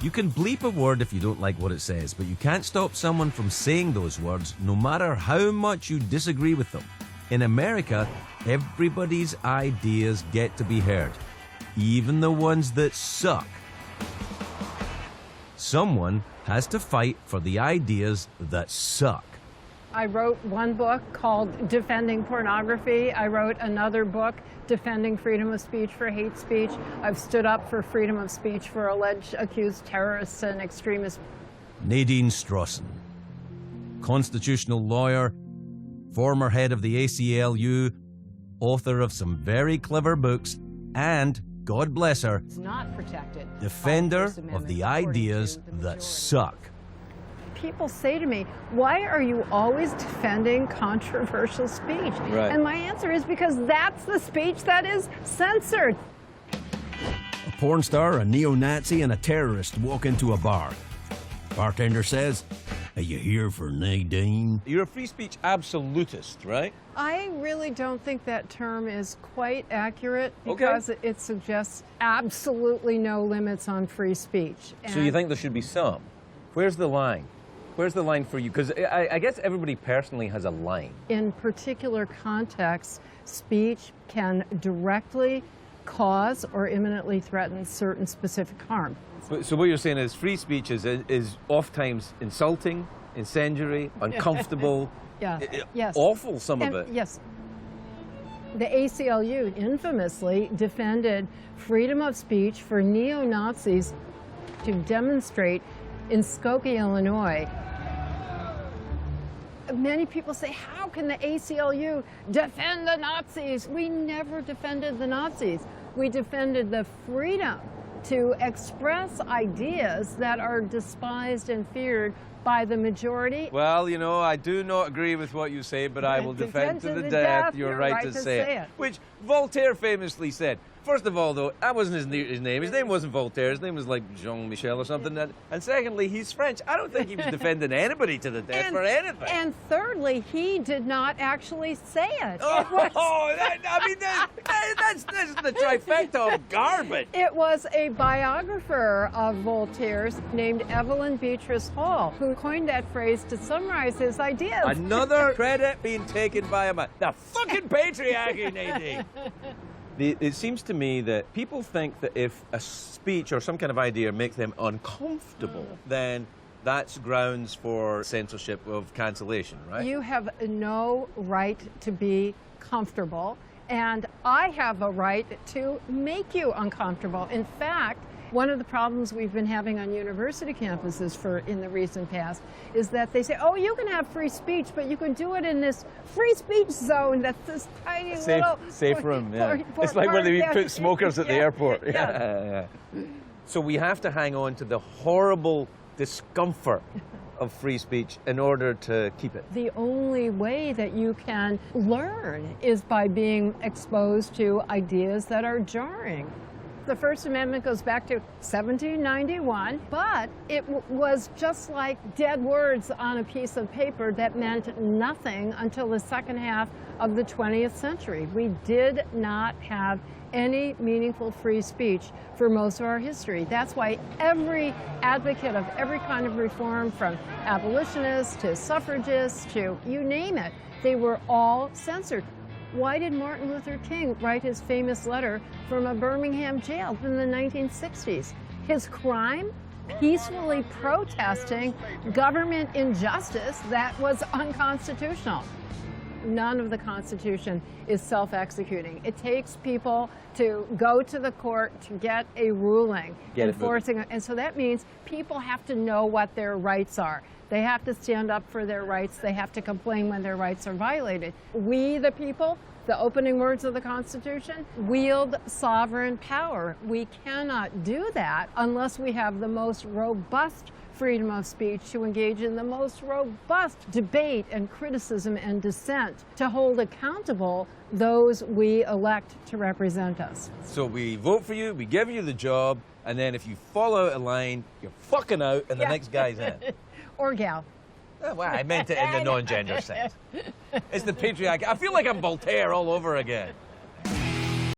You can bleep a word if you don't like what it says, but you can't stop someone from saying those words no matter how much you disagree with them. In America, everybody's ideas get to be heard, even the ones that suck. Someone has to fight for the ideas that suck. I wrote one book called Defending Pornography. I wrote another book, Defending Freedom of Speech for Hate Speech. I've stood up for freedom of speech for alleged accused terrorists and extremists. Nadine Strossen, constitutional lawyer, former head of the ACLU, author of some very clever books, and, God bless her, It's not protected. defender of the ideas that suck. People say to me, why are you always defending controversial speech? Right. And my answer is because that's the speech that is censored. A porn star, a neo-Nazi, and a terrorist walk into a bar. Bartender says, "Are you here for Nadine?" You're a free speech absolutist, right? I really don't think that term is quite accurate Okay. because it suggests absolutely no limits on free speech. So you think there should be some? Where's the line? Where's the line for you? Because I guess everybody personally has a line. In particular contexts, speech can directly cause or imminently threaten certain specific harm. So what you're saying is free speech is oft-times insulting, incendiary, uncomfortable, Yeah. Yes. awful, some of it. Yes. The ACLU infamously defended freedom of speech for neo-Nazis to demonstrate in Skokie, Illinois. Many people say, how can the ACLU defend the Nazis? We never defended the Nazis. We defended the freedom to express ideas that are despised and feared by the majority. Well, you know, I do not agree with what you say, but I will defend to the death your right to say it. Which Voltaire famously said. First of all, though, that wasn't his name. His name wasn't Voltaire. His name was like Jean-Michel or something. And secondly, he's French. I don't think he was defending anybody to the death for anything. And thirdly, he did not actually say it. That's the trifecta of garbage. It was a biographer of Voltaire's named Evelyn Beatrice Hall who coined that phrase to summarize his ideas. Another credit being taken by a man. The fucking patriarchy, Nadine. It seems to me that people think that if a speech or some kind of idea makes them uncomfortable, then that's grounds for censorship of cancellation, right? You have no right to be comfortable, and I have a right to make you uncomfortable. In fact, one of the problems we've been having on university campuses in the recent past is that they say, oh, you can have free speech, but you can do it in this free speech zone that's this tiny little... Safe room, yeah. It's like where they put smokers at the airport. Yeah. So we have to hang on to the horrible discomfort of free speech in order to keep it. The only way that you can learn is by being exposed to ideas that are jarring. The First Amendment goes back to 1791, but it was just like dead words on a piece of paper that meant nothing until the second half of the 20th century. We did not have any meaningful free speech for most of our history. That's why every advocate of every kind of reform, from abolitionists to suffragists to you name it, they were all censored. Why did Martin Luther King write his famous letter from a Birmingham jail in the 1960s? His crime? Peacefully protesting government injustice that was unconstitutional. None of the Constitution is self-executing. It takes people to go to the court to get a ruling enforcing it. And so that means people have to know what their rights are. They have to stand up for their rights. They have to complain when their rights are violated. We, the people, the opening words of the Constitution, wield sovereign power. We cannot do that unless we have the most robust freedom of speech to engage in the most robust debate and criticism and dissent, to hold accountable those we elect to represent us. So we vote for you, we give you the job, and then if you fall out of line, you're fucking out and the next guy's in. Or gal. Oh, well, I meant it in the non-gender sense. It's the patriarchy. I feel like I'm Voltaire all over again.